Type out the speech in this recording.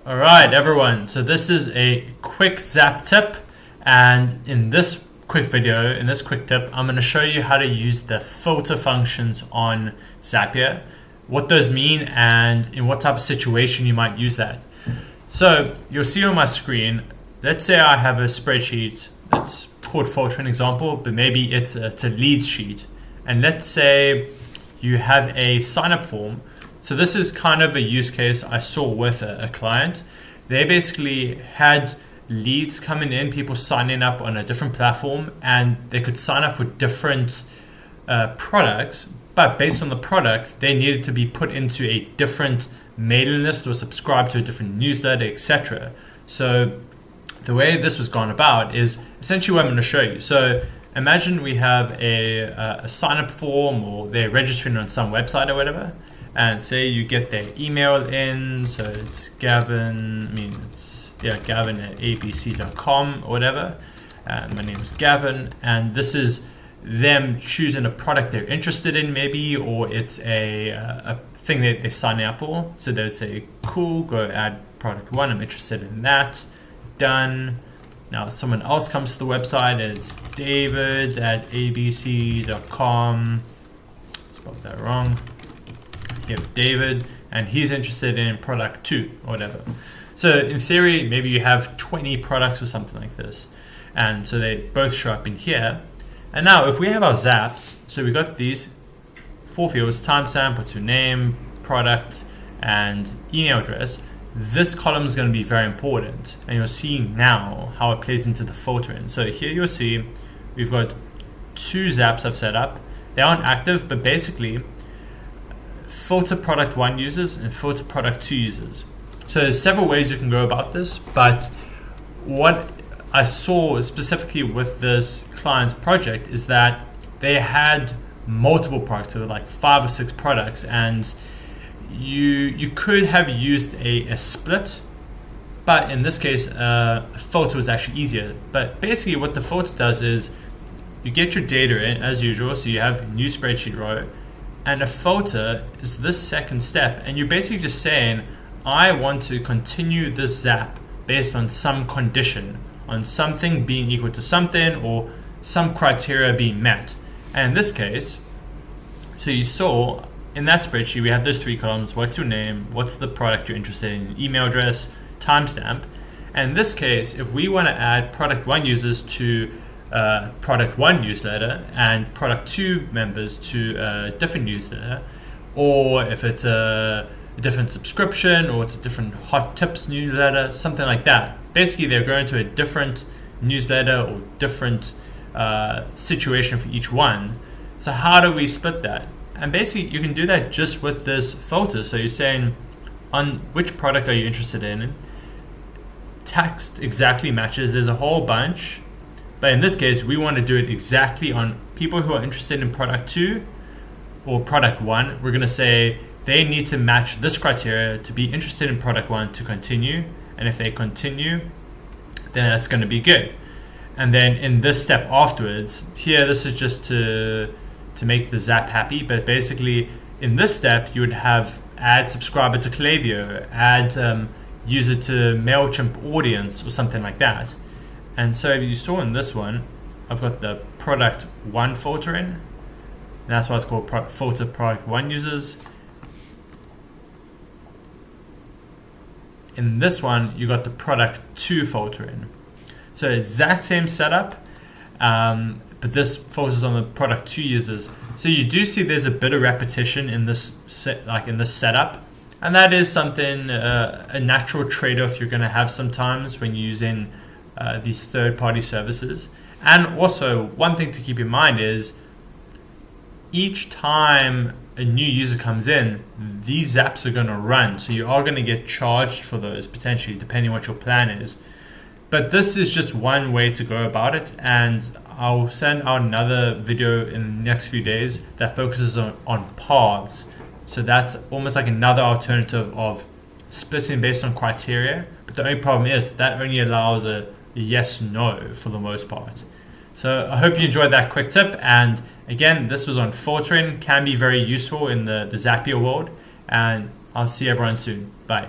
All right, everyone. So this is a quick Zap tip. And in this quick video, in this quick tip, I'm going to show you how to use the filter functions on Zapier, what those mean, and in what type of situation you might use that. So you'll see on my screen, let's say I have a spreadsheet that's called filter, an example, but maybe it's a leads sheet. And let's say you have a sign-up form. So this is kind of a use case I saw with a client. They basically had leads coming in, people signing up on a different platform, and they could sign up with different products, but based on the product, they needed to be put into a different mailing list or subscribe to a different newsletter, etc. So the way this was gone about is essentially what I'm going to show you. So imagine we have a sign-up form, or they're registering on some website or whatever, and say you get their email in, so it's Gavin at abc.com or whatever. My name is Gavin, and this is them choosing a product they're interested in maybe, or it's a thing that they're signing up for. So they'd say, cool, go add product one, I'm interested in that, done. Now someone else comes to the website, and it's David at abc.com, spelled that wrong. You have David, and he's interested in product 2 or whatever. So in theory, maybe you have 20 products or something like this, and so they both show up in here. And now if we have our zaps, so we got these 4 fields: timestamp, what's your name, product, and email address. This column is going to be very important, and you'll see now how it plays into the filtering. So here you'll see we've got 2 zaps I've set up. They aren't active, but basically filter product 1 users and filter product 2 users. So there's several ways you can go about this, but what I saw specifically with this client's project is that they had multiple products, so like 5 or 6 products, and you could have used a split, but in this case a filter was actually easier. But basically what the filter does is you get your data in as usual, so you have a new spreadsheet row, and a filter is this second step, and you're basically just saying, I want to continue this zap based on some condition, on something being equal to something, or some criteria being met. And in this case, so you saw in that spreadsheet, we had those 3 columns: what's your name, what's the product you're interested in, email address, timestamp. And in this case, if we want to add product 1 users to product 1 newsletter and product 2 members to a different newsletter, or if it's a different subscription, or it's a different hot tips newsletter, something like that. Basically, they're going to a different newsletter or different situation for each one. So how do we split that? And basically, you can do that just with this filter. So you're saying, on which product are you interested in? Text exactly matches. There's a whole bunch. But in this case, we want to do it exactly on people who are interested in product 2 or product 1. We're going to say they need to match this criteria to be interested in product 1 to continue. And if they continue, then that's going to be good. And then in this step afterwards, here, this is just to make the Zap happy. But basically, in this step, you would have add subscriber to Klayviyo, add user to MailChimp audience, or something like that. And so if you saw in this one, I've got the product 1 filter in. And that's why it's called filter product 1 users. In this one, you got the product 2 filter in. So exact same setup, but this focuses on the product 2 users. So you do see there's a bit of repetition in this setup, and that is something a natural trade-off you're going to have sometimes when you're using these third-party services. And also, one thing to keep in mind is each time a new user comes in, these apps are going to run, so you are going to get charged for those potentially, depending on what your plan is. But this is just one way to go about it, and I'll send out another video in the next few days that focuses on paths. So that's almost like another alternative of splitting based on criteria, but the only problem is that only allows a yes/no for the most part. So I hope you enjoyed that quick tip, and again, this was on filtering, can be very useful in the Zapier world, and I'll see everyone soon. Bye.